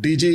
DG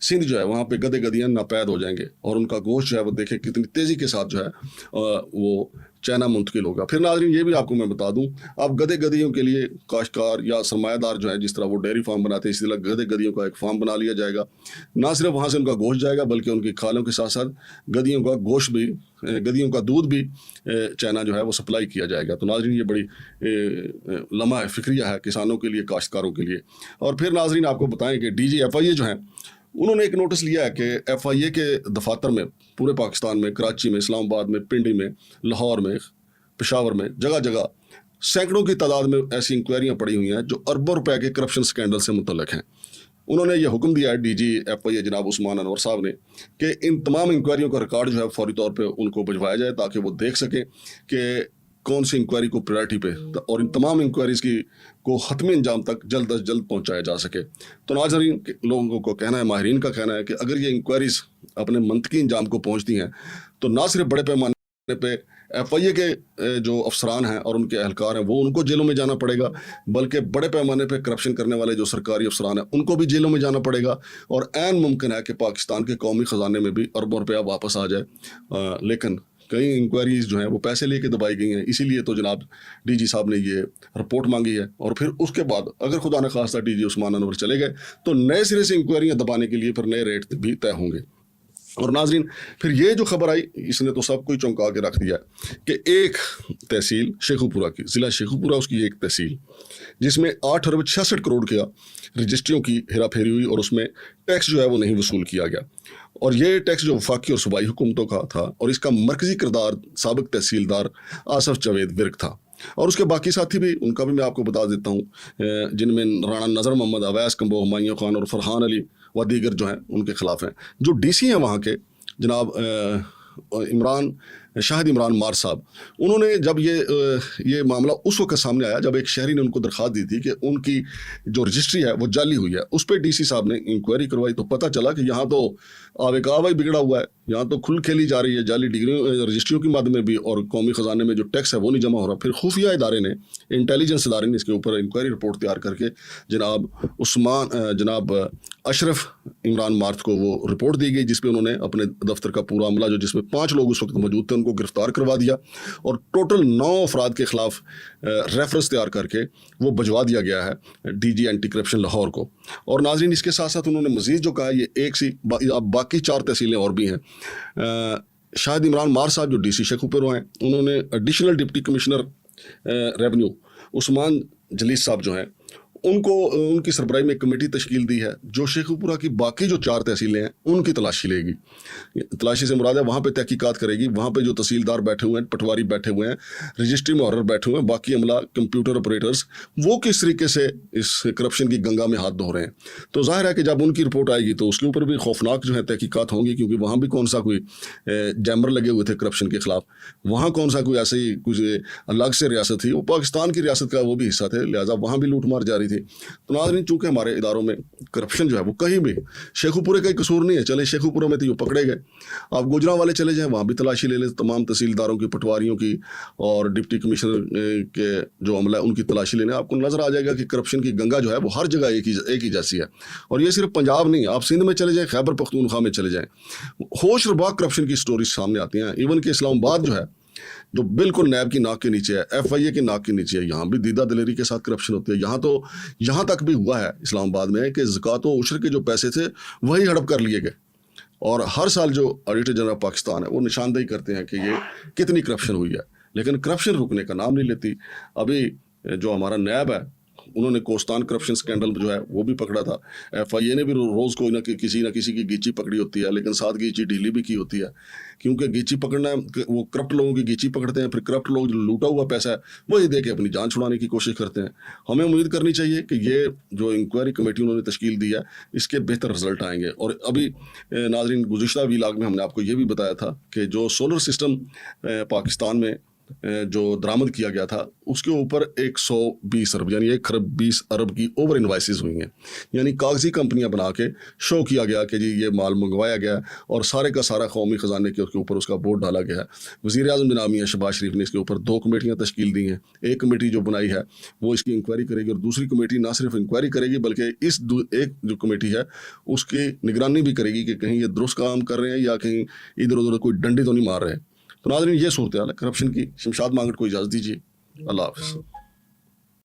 Sindh جو ہے وہاں پہ گدے گدیاں ناپید ہو جائیں گے اور ان کا گوشت جو ہے وہ دیکھیں کتنی تیزی کے ساتھ جو ہے وہ چائنا منتقل ہوگا۔ پھر ناظرین یہ بھی آپ کو میں بتا دوں، اب گدے گدیوں کے لیے کاشتکار یا سرمایہ دار جو ہے جس طرح وہ ڈیری فارم بناتے ہیں اسی طرح گدے گدیوں کا ایک فارم بنا لیا جائے گا۔ نہ صرف وہاں سے ان کا گوشت جائے گا بلکہ ان کی کھالوں کے ساتھ ساتھ گدیوں کا گوشت بھی، گدیوں کا دودھ بھی چائنا جو ہے وہ سپلائی کیا جائے گا۔ تو ناظرین یہ بڑی لمحہ فکریہ ہے کسانوں کے لیے، کاشتکاروں کے لیے۔ اور پھر ناظرین آپ کو بتائیں کہ ڈی جی ایف آئی اے جو ہیں انہوں نے ایک نوٹس لیا ہے کہ ایف آئی اے کے دفاتر میں پورے پاکستان میں، کراچی میں، اسلام آباد میں، پنڈی میں، لاہور میں، پشاور میں، جگہ جگہ سینکڑوں کی تعداد میں ایسی انکوائریاں پڑی ہوئی ہیں جو اربوں روپے کے کرپشن سکینڈل سے متعلق ہیں۔ انہوں نے یہ حکم دیا ہے ڈی جی ایف آئی اے جناب عثمان انور صاحب نے کہ ان تمام انکوائریوں کا ریکارڈ جو ہے فوری طور پہ ان کو بھجوایا جائے تاکہ وہ دیکھ سکیں کہ کون سی انکوائری کو پرائرٹی پہ، اور ان تمام انکوائریز کو حتمی انجام تک جلد از جلد پہنچایا جا سکے۔ تو ناظرین لوگوں کو کہنا ہے، ماہرین کا کہنا ہے کہ اگر یہ انکوائریز اپنے منطقی انجام کو پہنچتی ہیں تو نہ صرف بڑے پیمانے پہ ایف آئی اے کے جو افسران ہیں اور ان کے اہلکار ہیں وہ ان کو جیلوں میں جانا پڑے گا، بلکہ بڑے پیمانے پہ کرپشن کرنے والے جو سرکاری افسران ہیں ان کو بھی جیلوں میں جانا پڑے گا، اور عین ممکن ہے کہ پاکستان کے قومی خزانے میں بھی اربوں روپیہ واپس آ جائے۔ لیکن کئی انکوائریز جو ہیں وہ پیسے لے کے دبائی گئی ہیں، اسی لیے تو جناب ڈی جی صاحب نے یہ رپورٹ مانگی ہے۔ اور پھر اس کے بعد اگر خدا نخواستہ ڈی جی عثمان انور چلے گئے تو نئے سرے سے انکوائریاں دبانے کے لیے پھر نئے ریٹ بھی طے ہوں گے۔ اور ناظرین پھر یہ جو خبر آئی اس نے تو سب کو چونکا کے رکھ دیا کہ ایک تحصیل شیخوپورہ کی، ضلع شیخوپورہ اس کی ایک تحصیل جس میں 8 ارب 66 کروڑ کا رجسٹریوں کی ہیرا پھیری ہوئی اور اس میں ٹیکس جو ہے وہ نہیں وصول کیا گیا، اور یہ ٹیکس جو وفاقی اور صوبائی حکومتوں کا تھا اور اس کا مرکزی کردار سابق تحصیلدار آصف جاوید ورک تھا، اور اس کے باقی ساتھی بھی ان کا بھی میں آپ کو بتا دیتا ہوں، جن میں رانا نظر محمد، اویس کمبو، ہمایوں خان اور فرحان علی و دیگر جو ہیں ان کے خلاف ہیں۔ جو ڈی سی ہیں وہاں کے جناب شاہد عمران مار صاحب، انہوں نے جب یہ معاملہ اس وقت سامنے آیا جب ایک شہری نے ان کو درخواست دی تھی کہ ان کی جو رجسٹری ہے وہ جعلی ہوئی ہے، اس پہ ڈی سی صاحب نے انکوائری کروائی تو پتہ چلا کہ یہاں تو آوے کا آوا ہی بگڑا ہوا ہے، یہاں تو کھل کھیلی جا رہی ہے جعلی ڈگریوں رجسٹریوں کی مد میں بھی، اور قومی خزانے میں جو ٹیکس ہے وہ نہیں جمع ہو رہا۔ پھر خفیہ ادارے نے، انٹیلیجنس ادارے نے اس کے اوپر انکوائری رپورٹ تیار کر کے جناب اشرف عمران مارت کو وہ رپورٹ دی گئی جس پہ انہوں نے اپنے دفتر کا پورا عملہ جو جس میں 5 لوگ اس وقت موجود تھے ان کو گرفتار کروا دیا، اور ٹوٹل 9 افراد کے خلاف ریفرنس تیار کر کے وہ بھجوا دیا گیا ہے D G anti corruption Lahore کو۔ اور ناظرین اس کے ساتھ ساتھ انہوں نے مزید جو کہا، یہ ایک سی اب باقی 4 تحصیلیں اور بھی ہیں۔ شاہد عمران مار صاحب جو ڈی سی شیخوپورہ ہیں انہوں نے ایڈیشنل ڈپٹی کمشنر ریونیو عثمان جلیس صاحب جو ہیں ان کو ان کی سربراہی میں ایک کمیٹی تشکیل دی ہے جو شیخوپورہ کی باقی جو 4 تحصیلیں ہیں ان کی تلاشی لے گی۔ تلاشی سے مراد ہے وہاں پہ تحقیقات کرے گی، وہاں پہ جو تحصیلدار بیٹھے ہوئے ہیں، پٹواری بیٹھے ہوئے ہیں، رجسٹری محرر بیٹھے ہوئے ہیں، باقی عملہ، کمپیوٹر آپریٹرز، وہ کس طریقے سے اس کرپشن کی گنگا میں ہاتھ دھو رہے ہیں۔ تو ظاہر ہے کہ جب ان کی رپورٹ آئے گی تو اس کے اوپر بھی خوفناک جو ہے تحقیقات ہوں گی، کیونکہ وہاں بھی کون سا کوئی جیمر لگے ہوئے تھے کرپشن کے خلاف، وہاں کون سا کوئی ایسے ہی کچھ الگ سے ریاست تھی، وہ پاکستان کی ریاست کا وہ بھی حصہ تھے، لہٰذا وہاں بھی لوٹ مار جاری تھی۔ تو ناظرین چونکہ ہمارے اداروں میں کرپشن جو ہے وہ کہیں بھی شیخوپورے کا ہی قصور نہیں ہے، چلے شیخوپورہ میں تو یہ پکڑے گئے، آپ گوجران والے چلے جائیں وہاں بھی تلاشی لے لیں، تمام تحصیلداروں کی، پٹواریوں کی اور ڈپٹی کمشنر کے جو عملہ ہے ان کی تلاشی لینے، آپ کو نظر آ جائے گا کہ کرپشن کی گنگا جو ہے وہ ہر جگہ ایک ہی جیسی ہے۔ اور یہ صرف پنجاب نہیں، آپ سندھ میں چلے جائیں، خیبر پختونخوا میں چلے جائیں، ہوش ربا کرپشن کی سٹوریز سامنے آتی ہیں۔ ایون کہ اسلام آباد جو ہے جو بالکل نیب کی ناک کے نیچے ہے، ایف آئی اے کی ناک کے نیچے ہے، یہاں بھی دیدہ دلیری کے ساتھ کرپشن ہوتی ہے۔ یہاں تک بھی ہوا ہے اسلام آباد میں کہ زکوٰۃ و عشر کے جو پیسے تھے وہی ہڑپ کر لیے گئے، اور ہر سال جو آڈیٹر جنرل پاکستان ہے وہ نشاندہی کرتے ہیں کہ یہ کتنی کرپشن ہوئی ہے، لیکن کرپشن رکنے کا نام نہیں لیتی۔ ابھی جو ہمارا نیب ہے انہوں نے کوستان کرپشن سکینڈل جو ہے وہ بھی پکڑا تھا، ایف آئی اے نے بھی روز کوئی نہ کسی کی گیچی پکڑی ہوتی ہے، لیکن ساتھ گیچی ڈھیلی بھی کی ہوتی ہے، کیونکہ گیچی پکڑنا ہے، وہ کرپٹ لوگوں کی گیچی پکڑتے ہیں، پھر کرپٹ لوگ جو لوٹا ہوا پیسہ ہے وہی دے کے اپنی جان چھڑانے کی کوشش کرتے ہیں۔ ہمیں امید کرنی چاہیے کہ یہ جو انکوائری کمیٹی انہوں نے تشکیل دی ہے اس کے بہتر رزلٹ آئیں گے۔ اور ابھی ناظرین گزشتہ ویلاگ میں ہم نے آپ کو یہ بھی بتایا تھا کہ جو سولر سسٹم پاکستان میں جو درآمد کیا گیا تھا اس کے اوپر 120 ارب یعنی 1 ارب 20 ارب کی اوور انوائسز ہوئی ہیں، یعنی کاغذی کمپنیاں بنا کے شو کیا گیا کہ جی یہ مال منگوایا گیا اور سارے کا سارا قومی خزانے کے اوپر اس کا بورڈ ڈالا گیا ہے۔ وزیر اعظم جناب میاں شہباز شریف نے اس کے اوپر 2 کمیٹیاں تشکیل دی ہیں، ایک کمیٹی جو بنائی ہے وہ اس کی انکوائری کرے گی اور دوسری کمیٹی نہ صرف انکوائری کرے گی بلکہ ایک جو کمیٹی ہے اس کی نگرانی بھی کرے گی کہ کہیں یہ درست کام کر رہے ہیں یا کہیں ادھر ادھر کوئی ڈنڈی تو نہیں مار رہے ہیں۔ تو ناظرین یہ صورتحال ہے کرپشن کی۔ شمشاد مانگٹ کو اجازت دیجیے، اللہ حافظ۔